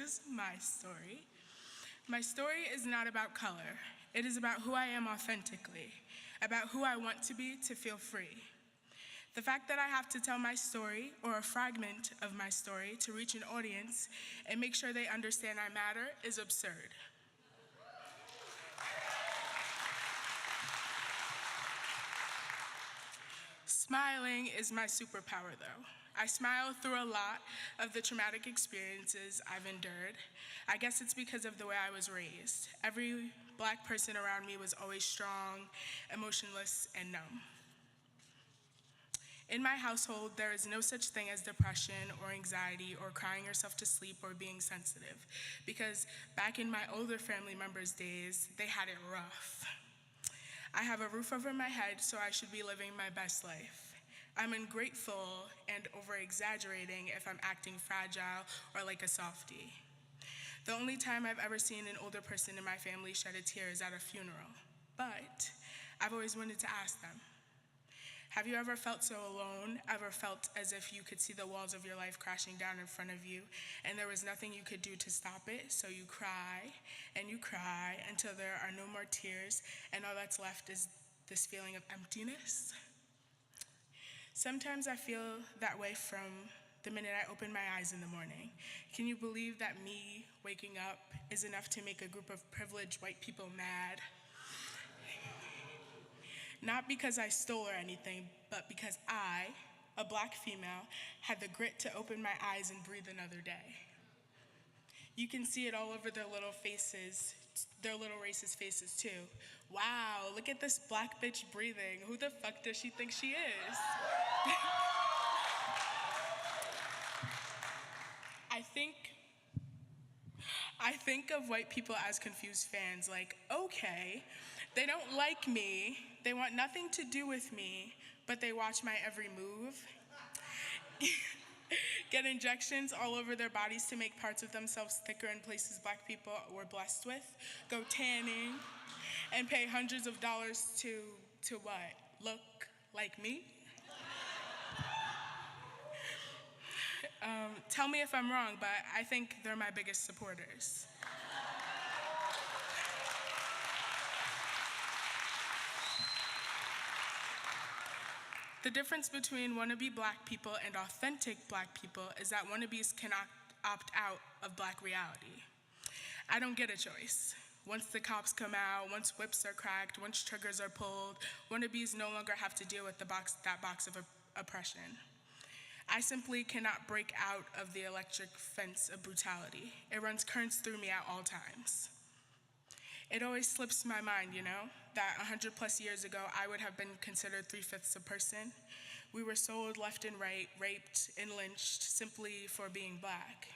is my story. My story is not about color. It is about who I am authentically, about who I want to be to feel free. The fact that I have to tell my story, or a fragment of my story, to reach an audience and make sure they understand I matter is absurd. Smiling is my superpower, though. I smile through a lot of the traumatic experiences I've endured. I guess it's because of the way I was raised. Every Black person around me was always strong, emotionless, and numb. In my household, there is no such thing as depression or anxiety or crying yourself to sleep or being sensitive, because back in my older family members' days, they had it rough. I have a roof over my head, so I should be living my best life. I'm ungrateful and over-exaggerating if I'm acting fragile or like a softie. The only time I've ever seen an older person in my family shed a tear is at a funeral, but I've always wanted to ask them, have you ever felt so alone, ever felt as if you could see the walls of your life crashing down in front of you and there was nothing you could do to stop it, so you cry until there are no more tears and all that's left is this feeling of emptiness? Sometimes I feel that way from the minute I open my eyes in the morning. Can you believe that me waking up is enough to make a group of privileged white people mad? Not because I stole or anything, but because I, a Black female, had the grit to open my eyes and breathe another day. You can see it all over their little faces, their little racist faces too. Wow, look at this Black bitch breathing. Who the fuck does she think she is? I think of white people as confused fans, like, okay, they don't like me, they want nothing to do with me, but they watch my every move. Get injections all over their bodies to make parts of themselves thicker in places Black people were blessed with, go tanning, and pay hundreds of dollars to what? Look like me? Tell me if I'm wrong, but I think they're my biggest supporters. The difference between wannabe Black people and authentic Black people is that wannabes cannot opt out of Black reality. I don't get a choice. Once the cops come out, once whips are cracked, once triggers are pulled, wannabes no longer have to deal with that box of oppression. I simply cannot break out of the electric fence of brutality. It runs currents through me at all times. It always slips my mind, that 100+ years ago, I would have been considered 3/5 a person. We were sold left and right, raped and lynched simply for being Black.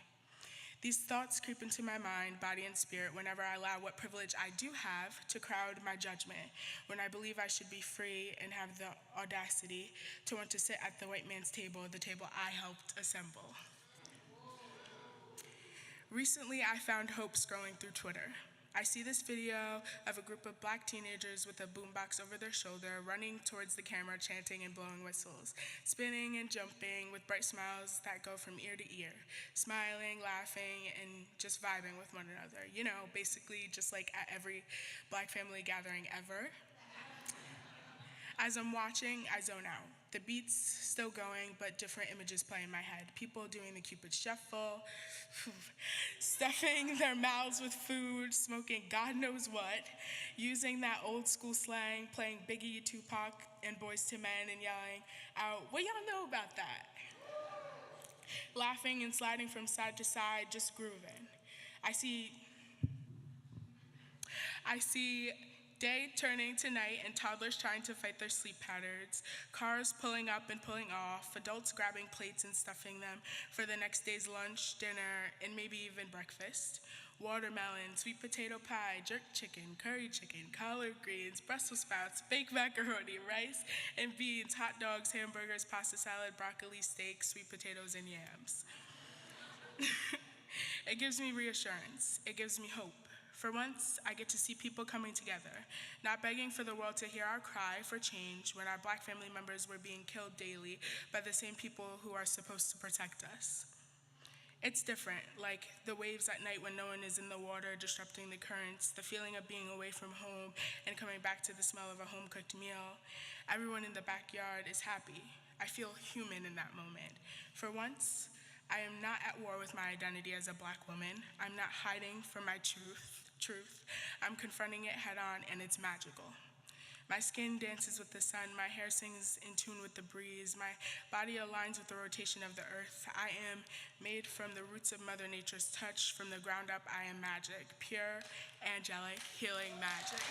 These thoughts creep into my mind, body, and spirit whenever I allow what privilege I do have to crowd my judgment, when I believe I should be free and have the audacity to want to sit at the white man's table, the table I helped assemble. Recently, I found hope scrolling through Twitter. I see this video of a group of Black teenagers with a boombox over their shoulder, running towards the camera, chanting and blowing whistles, spinning and jumping with bright smiles that go from ear to ear, smiling, laughing, and just vibing with one another. Basically just like at every Black family gathering ever. As I'm watching, I zone out. The beat's still going, but different images play in my head. People doing the Cupid shuffle, stuffing their mouths with food, smoking God knows what, using that old school slang, playing Biggie, Tupac, and Boyz II Men, and yelling out, "What y'all know about that?" Laughing and sliding from side to side, just grooving. I see day turning to night and toddlers trying to fight their sleep patterns, cars pulling up and pulling off, adults grabbing plates and stuffing them for the next day's lunch, dinner, and maybe even breakfast. Watermelon, sweet potato pie, jerk chicken, curry chicken, collard greens, Brussels sprouts, baked macaroni, rice and beans, hot dogs, hamburgers, pasta salad, broccoli, steak, sweet potatoes, and yams. It gives me reassurance. It gives me hope. For once, I get to see people coming together, not begging for the world to hear our cry for change when our Black family members were being killed daily by the same people who are supposed to protect us. It's different, like the waves at night when no one is in the water disrupting the currents, the feeling of being away from home and coming back to the smell of a home-cooked meal. Everyone in the backyard is happy. I feel human in that moment. For once, I am not at war with my identity as a Black woman. I'm not hiding from my truth. I'm confronting it head on, and it's magical. My skin dances with the sun, my hair sings in tune with the breeze, my body aligns with the rotation of the earth. I am made from the roots of Mother Nature's touch. From the ground up, I am magic, pure, angelic, healing magic.